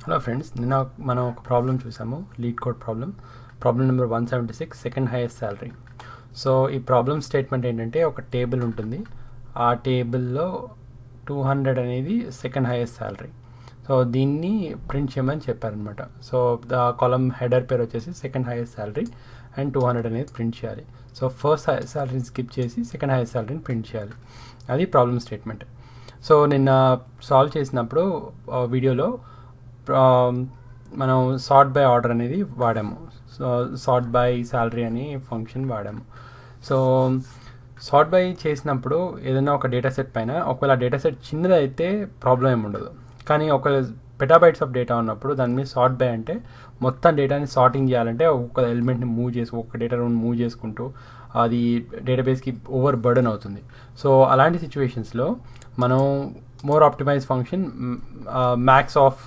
Hello friends, నిన్న మనం ఒక ప్రాబ్లం చూసాము, lead code problem number 176, second highest salary. So ఈ ప్రాబ్లం స్టేట్మెంట్ ఏంటంటే, ఒక టేబుల్ ఉంటుంది, ఆ టేబుల్లో 200 అనేది సెకండ్ హైయెస్ట్ శాలరీ. సో దీన్ని ప్రింట్ చేయమని చెప్పారనమాట. సో కాలమ్ హెడర్ పేరు వచ్చేసి సెకండ్ హైయెస్ట్ శాలరీ అండ్ 200 అనేది ప్రింట్ చేయాలి. సో ఫస్ట్ హైయెస్ట్ శాలరీని స్కిప్ చేసి సెకండ్ హైయెస్ట్ శాలరీని ప్రింట్ చేయాలి. అది ప్రాబ్లం స్టేట్మెంట్. సో నిన్న సాల్వ్ చేసినప్పుడు వీడియోలో మనం సార్ట్ బై ఆర్డర్ అనేది వాడాము. సార్ట్ బై శాలరీ అని ఫంక్షన్ వాడాము. సో సార్ట్ బై చేసినప్పుడు ఏదైనా ఒక డేటా సెట్ పైన ఒకవేళ డేటా సెట్ చిన్నదైతే ప్రాబ్లం ఏమి ఉండదు. కానీ ఒకవేళ పెటాబైట్స్ ఆఫ్ డేటా ఉన్నప్పుడు దాని మీద సార్ట్ బై అంటే మొత్తం డేటాని సార్టింగ్ చేయాలంటే ఒక్కొక్క ఎలిమెంట్ని ఒక్క డేటా మూవ్ చేసుకుంటూ అది డేటాబేస్కి ఓవర్ బర్డన్ అవుతుంది. సో అలాంటి సిచ్యువేషన్స్లో మనం more optimize function max of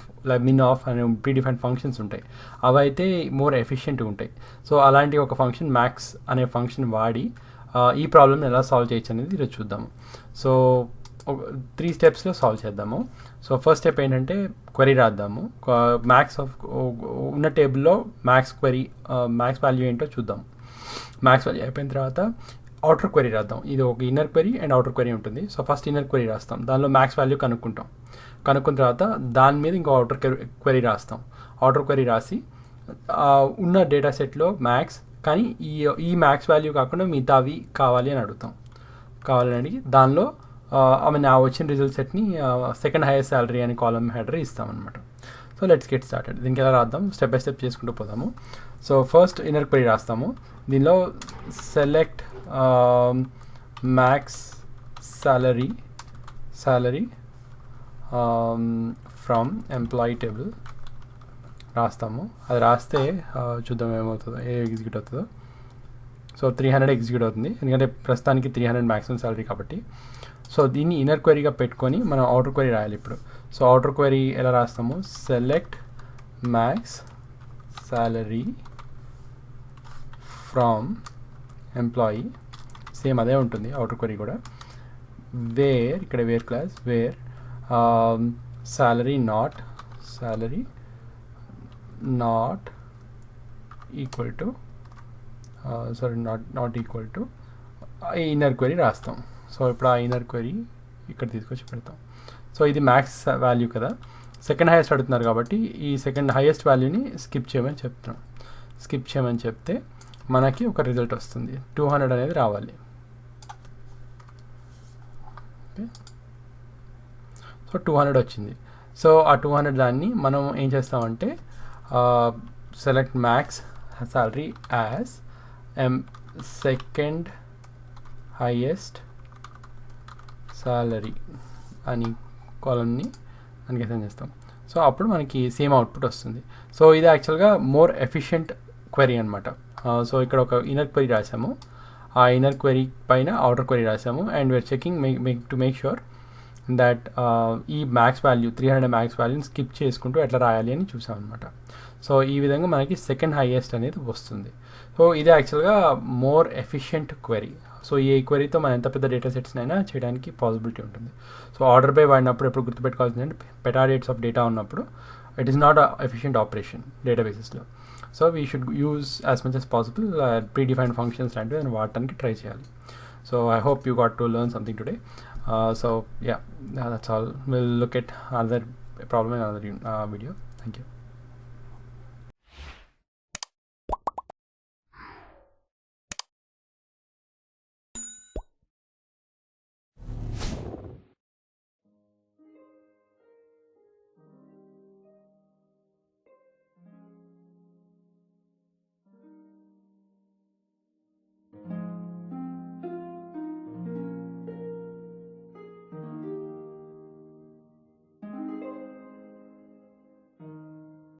min of అనే ప్రీడిఫైన్డ్ ఫంక్షన్స్ ఉంటాయి. అవి అయితే మోర్ ఎఫిషియెంట్గా ఉంటాయి. సో అలాంటి ఒక ఫంక్షన్ మ్యాక్స్ అనే ఫంక్షన్ వాడి ఈ ప్రాబ్లమ్ని ఎలా సాల్వ్ చేయొచ్చు అనేది ఈరోజు చూద్దాము. సో 3 స్టెప్స్లో సాల్వ్ చేద్దాము. సో ఫస్ట్ స్టెప్ ఏంటంటే క్వరీ రాద్దాము. మ్యాక్స్ ఆఫ్ ఉన్న టేబుల్లో మ్యాక్స్ వాల్యూ ఏంటో చూద్దాం. మ్యాక్స్ వాల్యూ అయిపోయిన తర్వాత అవుటర్ క్వరీ రాద్దాం. ఇది ఒక inner query and outer query ఉంటుంది. సో ఫస్ట్ ఇన్నర్ క్వరీ రాస్తాం, దానిలో మ్యాక్స్ వాల్యూ కనుక్కున్న తర్వాత దాని మీద ఇంకో అవుటర్ క్వరీ రాస్తాం. అవుటర్ క్వరీ రాసి ఉన్న డేటా సెట్లో మ్యాక్స్, కానీ ఈ మ్యాక్స్ వాల్యూ కాకుండా మిగతావి కావాలి అని అడిగి దానిలో ఆ వచ్చిన రిజల్ట్ సెట్ని సెకండ్ హైయెస్ట్ శాలరీ అని కాలమ్ హెడర్ ఇస్తామన్నమాట. So let's get started. దీనికి ఎలా రాద్దాం, స్టెప్ బై స్టెప్ చేసుకుంటూ పోదాము. సో ఫస్ట్ ఇన్నర్ క్వరీ రాస్తాము. దీనిలో select max salary from employee table రాస్తాము. అది రాస్తే చూద్దాం ఏమవుతుందో, ఎగ్జిక్యూట్ అవుతుందో. సో 300 ఎగ్జిక్యూట్ అవుతుంది, ఎందుకంటే ప్రస్తుతానికి 300 మ్యాక్సిమం శాలరీ కాబట్టి. సో దీన్ని ఇన్నర్ క్వరీగా పెట్టుకొని మనం అవుటర్ క్వరీ రాయాలి ఇప్పుడు. సో అవుటర్ క్వరీ ఎలా రాస్తాము, select max salary from employee, same అదే ఉంటుంది అవుటర్ క్వరీ కూడా. ఇక్కడ where clause, where salary not equal to not equal to inner query రాస్తాం. సో ఇప్పుడు ఆ ఇన్నర్ క్వరీ ఇక్కడ తీసుకొచ్చి పెడతాం. సో ఇది మ్యాక్స్ వాల్యూ కదా, సెకండ్ హైయెస్ట్ అడుగుతున్నారు కాబట్టి ఈ సెకండ్ హైయెస్ట్ వాల్యూని స్కిప్ చేయమని చెప్తే మనకి ఒక రిజల్ట్ వస్తుంది. 200 అనేది రావాలి. ఓకే, సో 200 వచ్చింది. సో ఆ 200 దాన్ని మనం ఏం చేస్తామంటే select max salary as second highest salary అని కాలమ్ని దానికి అసైన్ చేస్తాం. సో అప్పుడు మనకి సేమ్ అవుట్పుట్ వస్తుంది. సో ఇది యాక్చువల్గా మోర్ ఎఫిషియెంట్ క్వరీ అనమాట. సో ఇక్కడ ఒక ఇన్నర్ క్వరీ రాసాము, ఆ ఇన్నర్ క్వరీ పైన అవుటర్ క్వరీ రాసాము, and we are checking to make sure that ఈ మ్యాక్స్ వాల్యూ 300 మ్యాక్స్ వాల్యూని స్కిప్ చేసుకుంటూ ఎట్లా రాయాలి అని చూసాం అనమాట. సో ఈ విధంగా మనకి సెకండ్ హైయెస్ట్ అనేది వస్తుంది. సో ఇది యాక్చువల్గా మోర్ ఎఫిషియెంట్ క్వరీ. సో ఈ క్వరీతో మనం ఎంత పెద్ద డేటా సెట్స్ని అయినా చేయడానికి పాసిబిలిటీ ఉంటుంది. సో ఆర్డర్ బై వాడినప్పుడు ఎప్పుడు గుర్తుపెట్టుకోవాల్సిందంటే పెటాడేట్స్ ఆఫ్ డేటా ఉన్నప్పుడు it is not efficient operation డేటాబేసెస్లో. So we should use as much as possible predefined functions లాంటివి వాడటానికి ట్రై చేయాలి. So I hope you got to learn something today. So yeah, that's all. We'll look at another problem in another video. Thank you.